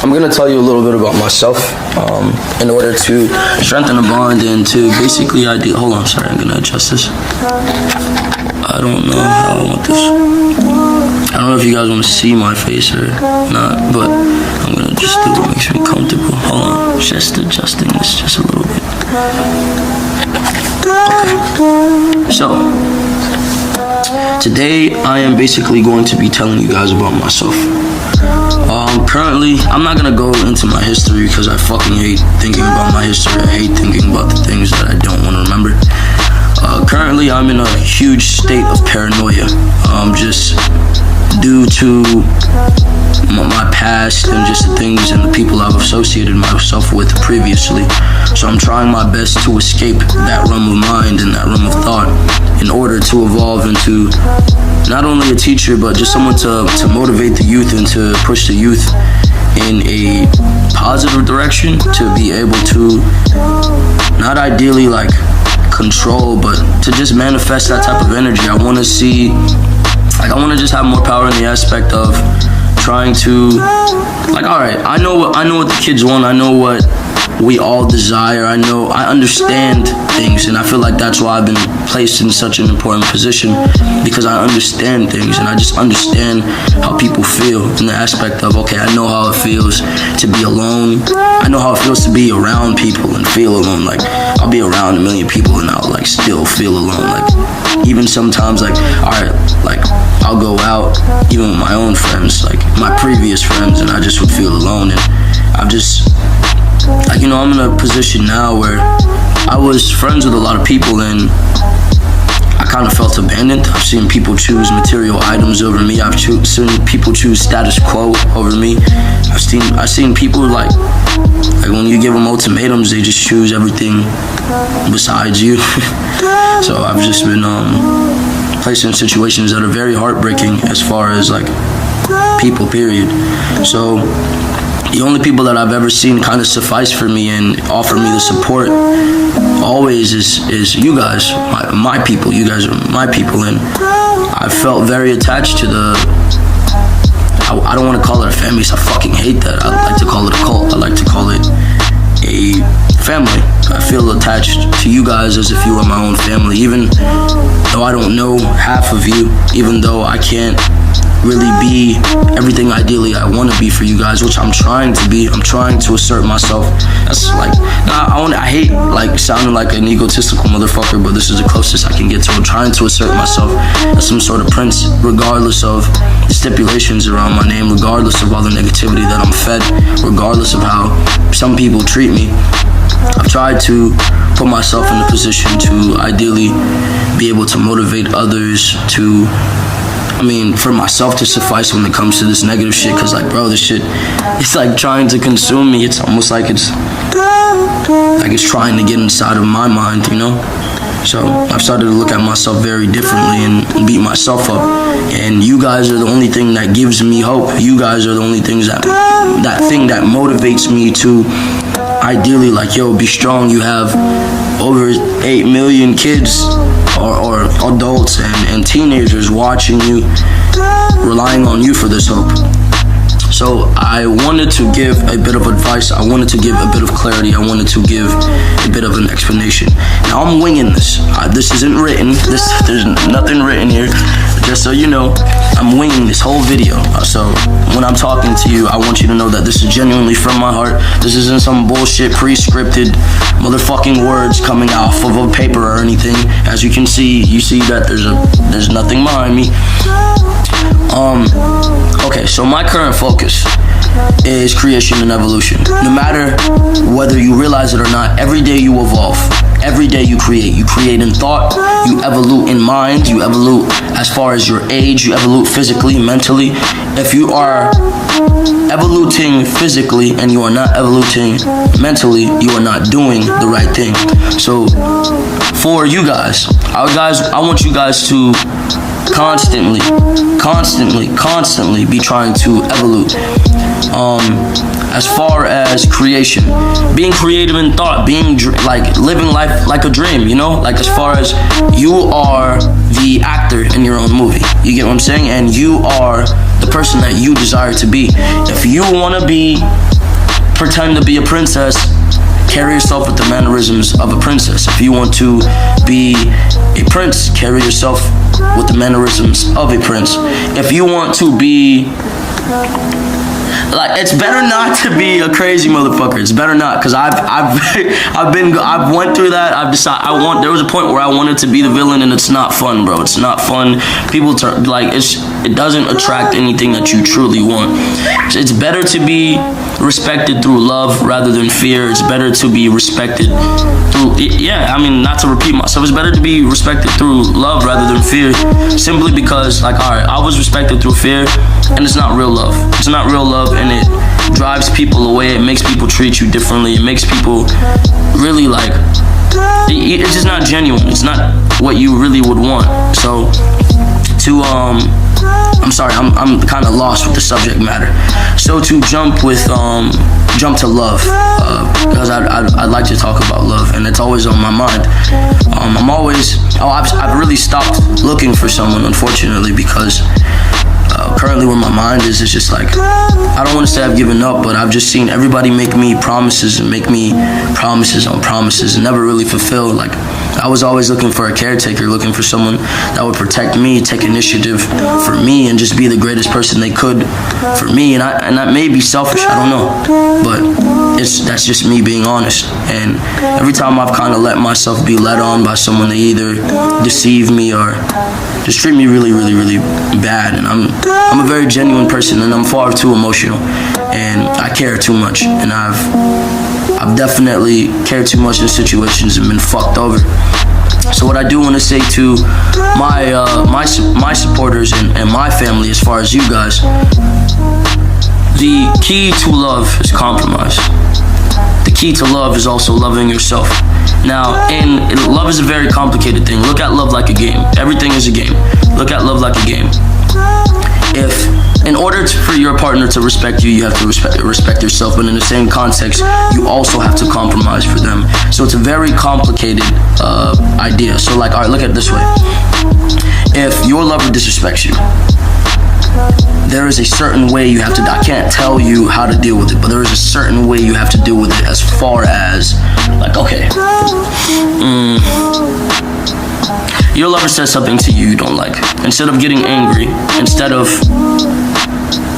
I'm going to tell you a little bit about myself in order to strengthen a bond and to basically hold on, sorry, I'm going to adjust this. I don't know how I want this. I don't know if you guys want to see my face or not, but I'm going to just do what makes me comfortable. Hold on, just adjusting this just a little bit. Okay. So, today I am basically going to be telling you guys about myself. Currently, I'm not gonna go into my history because I fucking hate thinking about my history. I hate thinking about the things that I don't want to remember. Currently, I'm in a huge state of paranoia, just due to my past and just the things and the people I've associated myself with previously. So I'm trying my best to escape that realm of mind and that realm of thought in order to evolve into not only a teacher, but just someone to motivate the youth and to push the youth in a positive direction, to be able to not ideally like control, but to just manifest that type of energy. I want to see, like, I want to just have more power in the aspect of trying to, like, all right, I know what the kids want. I know what we all desire. I understand things, and I feel like that's why I've been placed in such an important position, because I understand things and I just understand how people feel in the aspect of, okay, I know how it feels to be alone. I know how it feels to be around people and feel alone. Like, I'll be around a million people and I'll like still feel alone. Like, even sometimes, like, all right, like, I'll go out even with my own friends, like my previous friends, and I just would feel alone. And I've just, like, you know, I'm in a position now where I was friends with a lot of people and I kind of felt abandoned. I've seen people choose material items over me. I've seen people choose status quo over me. I've seen people like when you give them ultimatums, they just choose everything besides you. So I've just been placed in situations that are very heartbreaking as far as like people, period. So the only people that I've ever seen kind of suffice for me and offer me the support always is you guys, my people. You guys are my people, and I felt very attached to I don't want to call it a family because I fucking hate that. I like to call it a cult. I like to call it a family. I feel attached to you guys as if you were my own family, even though I don't know half of you, even though I can't really be everything ideally I want to be for you guys, which I'm trying to be. I'm trying to assert myself. That's like, I hate like sounding like an egotistical motherfucker, but this is the closest I can get to. I'm trying to assert myself as some sort of prince, regardless of the stipulations around my name, regardless of all the negativity that I'm fed, regardless of how some people treat me. I've tried to put myself in a position to ideally be able to motivate others to, for myself to suffice when it comes to this negative shit, because like, bro, this shit, it's like trying to consume me. It's almost like it's trying to get inside of my mind, you know? So I've started to look at myself very differently and beat myself up. And you guys are the only thing that gives me hope. You guys are the only things that thing that motivates me to ideally, like, yo, be strong. You have over 8 million kids or adults and teenagers watching you, relying on you for this hope. So I wanted to give a bit of advice. I wanted to give a bit of clarity. I wanted to give a bit of an explanation. Now I'm winging this. This isn't written. There's nothing written here. Just so you know, I'm winging this whole video. So when I'm talking to you, I want you to know that this is genuinely from my heart. This isn't some bullshit pre-scripted motherfucking words coming off of a paper or anything. As you can see, you see that there's nothing behind me. Okay, so my current focus is creation and evolution. No matter whether you realize it or not, every day you evolve. Every day you create. You create in thought, you evolve in mind, you evolve as far as your age, you evolve physically, mentally. If you are evoluting physically and you are not evoluting mentally, you are not doing the right thing. So for you guys, I want you guys to constantly be trying to evolve. As far as creation, being creative in thought, being like living life like a dream, you know, like as far as you are the actor in your own movie, you get what I'm saying, and you are the person that you desire to be. If you want to be pretend to be a princess, carry yourself with the mannerisms of a princess. If you want to be a prince, carry yourself with the mannerisms of a prince. If you want to be like, it's better not to be a crazy motherfucker. It's better not, because I've went through that. I've decided there was a point where I wanted to be the villain, and it's not fun, bro. It's not fun. People it doesn't attract anything that you truly want. It's better to be respected through love rather than fear. It's better to be respected through, not to repeat myself, it's better to be respected through love rather than fear, simply because, like, alright, I was respected through fear, and it's not real love. It's not real love, and it drives people away. It makes people treat you differently. It makes people really, like, it's just not genuine. It's not what you really would want. So I'm sorry, I'm kind of lost with the subject matter. So to jump to love, because I'd like to talk about love, and it's always on my mind. I've really stopped looking for someone, unfortunately, because currently where my mind is, it's just like, I don't want to say I've given up, but I've just seen everybody make me promises and make me promises on promises and never really fulfill. Like, I was always looking for a caretaker, looking for someone that would protect me, take initiative for me, and just be the greatest person they could for me. And that may be selfish, I don't know, but that's just me being honest. And every time I've kind of let myself be led on by someone, they either deceive me or just treat me really, really, really bad. And I'm a very genuine person, and I'm far too emotional, and I care too much, and I've definitely cared too much in situations and been fucked over. So what I do want to say to my supporters and my family, as far as you guys, the key to love is compromise. The key to love is also loving yourself. Now, love is a very complicated thing. Look at love like a game. Everything is a game. Look at love like a game. In order for your partner to respect you, you have to respect yourself, but in the same context, you also have to compromise for them. So it's a very complicated idea. So, like, all right, look at it this way. If your lover disrespects you, there is a certain way you have to, I can't tell you how to deal with it, but there is a certain way you have to deal with it, as far as, like, okay, your lover says something to you don't like. Instead of getting angry, instead of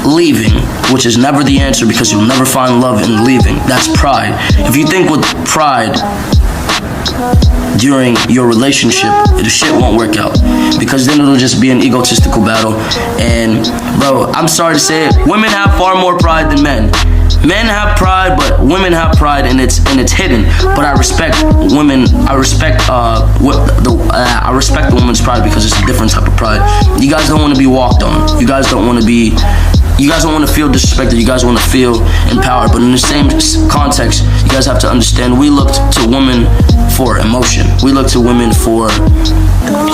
leaving, which is never the answer, because you'll never find love in leaving. That's pride. If you think with pride during your relationship, the shit won't work out, because then it'll just be an egotistical battle. And bro, I'm sorry to say it, women have far more pride than men. Men have pride, but women have pride, and it's hidden. But I respect women. I respect the woman's pride, because it's a different type of pride. You guys don't want to be walked on. You guys don't want to feel disrespected. You guys want to feel empowered. But in the same context, you guys have to understand, we look to women for emotion. We look to women for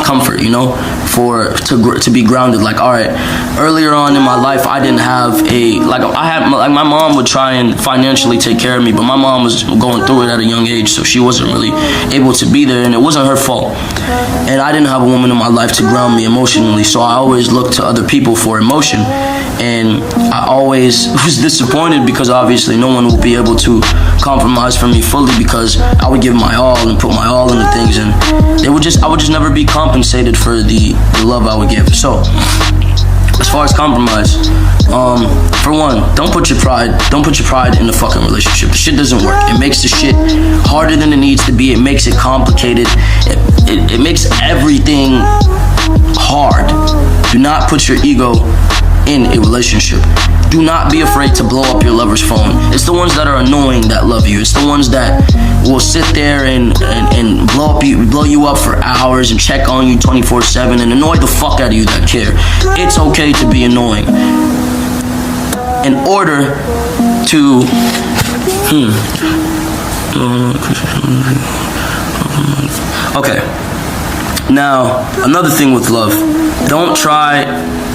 comfort, to be grounded. Like, all right, earlier on in my life, I didn't have my mom would try and financially take care of me, but my mom was going through it at a young age, so she wasn't really able to be there, and it wasn't her fault. And I didn't have a woman in my life to ground me emotionally, so I always looked to other people for emotion. And I always was disappointed, because obviously no one will be able to compromise for me fully, because I would give my all and put my all into things, and I would just never be compensated for the love I would give. So as far as compromise, for one, don't put your pride in the fucking relationship. The shit doesn't work. It makes the shit harder than it needs to be. It makes it complicated. It makes everything hard. Do not put your ego in a relationship. Do not be afraid to blow up your lover's phone. It's the ones that are annoying that love you. It's the ones that will sit there and blow you up for hours and check on you 24/7 and annoy the fuck out of you that care. It's okay to be annoying. In order to okay. Now, another thing with love, don't try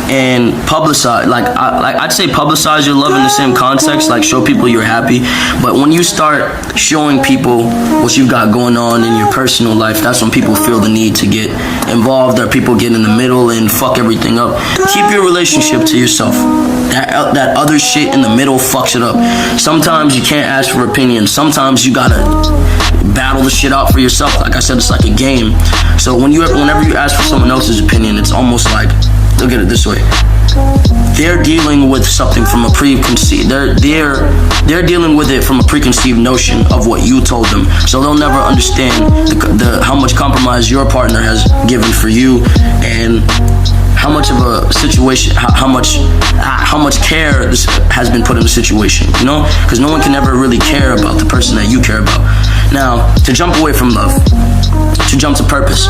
and publicize, I'd say publicize your love in the same context, like show people you're happy. But when you start showing people what you've got going on in your personal life, that's when people feel the need to get involved, or people get in the middle and fuck everything up. Keep your relationship to yourself. That other shit in the middle fucks it up. Sometimes you can't ask for opinions. Sometimes you gotta battle the shit out for yourself. Like I said, it's like a game. So whenever you ask for someone else's opinion, it's almost like, look at it this way: they're dealing with something from a preconceived. They're dealing with it from a preconceived notion of what you told them. So they'll never understand how much compromise your partner has given for you, and how much of a situation, how much care this has been put in the situation, you know? Because no one can ever really care about the person that you care about. Now, to jump away from love, to jump to purpose.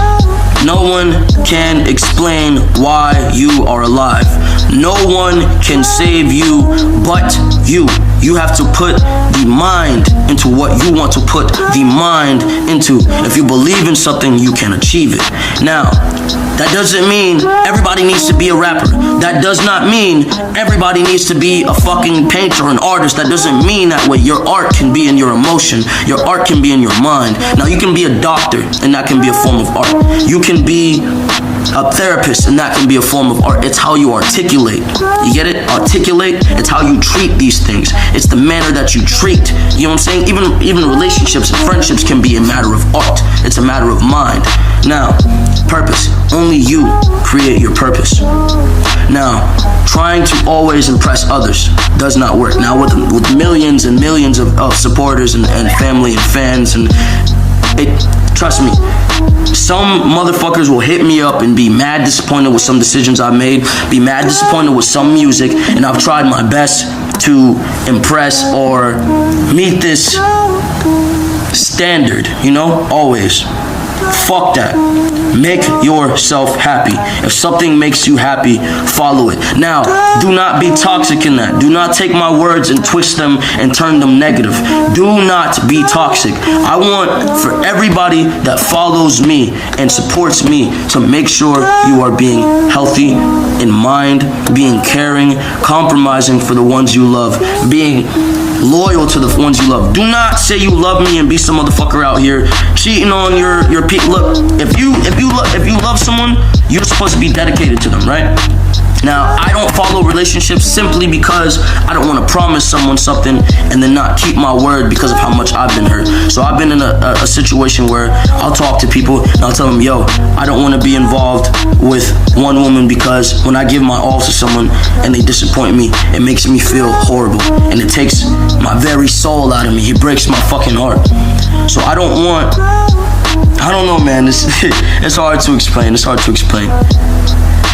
No one can explain why you are alive. No one can save you but you. You have to put the mind into what you want to put the mind into. If you believe in something, you can achieve it. Now, that doesn't mean everybody needs to be a rapper. That does not mean everybody needs to be a fucking painter or an artist. That doesn't mean that way. Your art can be in your emotion. Your art can be in your mind. Now, you can be a doctor, and that can be a form of art. You can be a therapist, and that can be a form of art. It's how you articulate. You get it? Articulate. It's how you treat these things. It's the manner that you treat. You know what I'm saying? Even relationships and friendships can be a matter of art. It's a matter of mind. Now, purpose. Only you create your purpose. Now, trying to always impress others does not work. Now, with millions and millions of supporters and family and fans, and trust me, some motherfuckers will hit me up and be mad disappointed with some decisions I made, be mad disappointed with some music, and I've tried my best to impress or meet this standard, you know, always. Fuck that. Make yourself happy. If something makes you happy, follow it. Now, do not be toxic in that. Do not take my words and twist them and turn them negative. Do not be toxic. I want for everybody that follows me and supports me to make sure you are being healthy in mind, being caring, compromising for the ones you love, being loyal to the ones you love. Do not say you love me and be some motherfucker out here cheating on your people. Look, if you love someone, you're supposed to be dedicated to them, right? Now, I don't follow relationships simply because I don't want to promise someone something and then not keep my word because of how much I've been hurt. So I've been in a situation where I'll talk to people and I'll tell them, yo, I don't want to be involved with one woman because when I give my all to someone and they disappoint me, it makes me feel horrible. And it takes my very soul out of me. It breaks my fucking heart. So I don't know, man. It's hard to explain.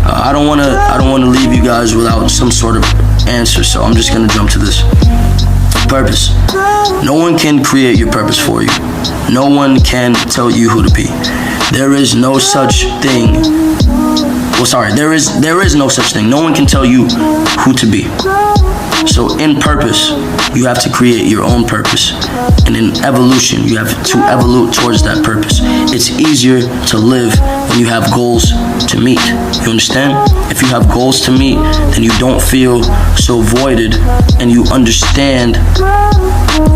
I don't want to leave you guys without some sort of answer, so I'm just gonna jump to this. Purpose. No one can create your purpose for you. No one can tell you who to be. There is no such thing. There is no such thing. No one can tell you who to be. So in purpose, you have to create your own purpose. And in evolution, you have to evolve towards that purpose. It's easier to live when you have goals to meet. You understand? If you have goals to meet, then you don't feel so voided, and you understand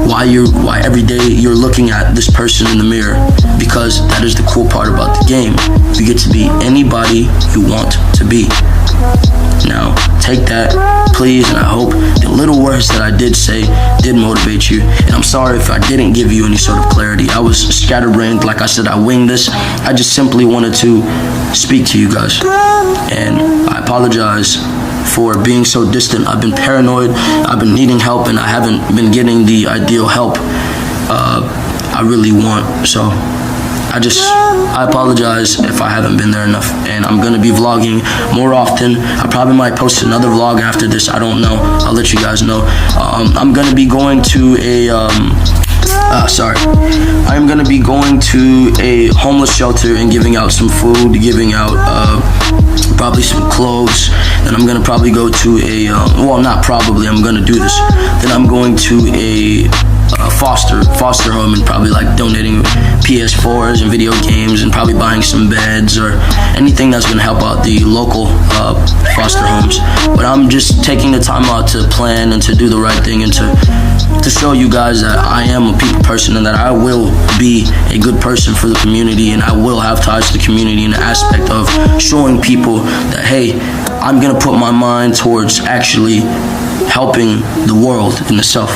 why every day you're looking at this person in the mirror, because that is the cool part about the game. You get to be anybody you want to be. Now, take that, please, and I hope the little words that I did say did motivate you. And I'm sorry if I didn't give you any sort of clarity. I was scatterbrained. Like I said, I winged this. I just simply wanted to speak to you guys. And I apologize for being so distant. I've been paranoid. I've been needing help, and I haven't been getting the ideal help I really want. So I apologize if I haven't been there enough, and I'm gonna be vlogging more often. I probably might post another vlog after this. I don't know. I'll let you guys know. I'm gonna be going to I'm gonna be going to a homeless shelter and giving out some food, giving out probably some clothes. Then I'm gonna probably go to I'm gonna do this. Then I'm going to a a foster home and probably like donating PS4s and video games and probably buying some beds or anything that's gonna help out the local foster homes. But I'm just taking the time out to plan and to do the right thing and to show you guys that I am a people person and that I will be a good person for the community, and I will have ties to the community in the aspect of showing people that, hey, I'm gonna put my mind towards actually helping the world in itself.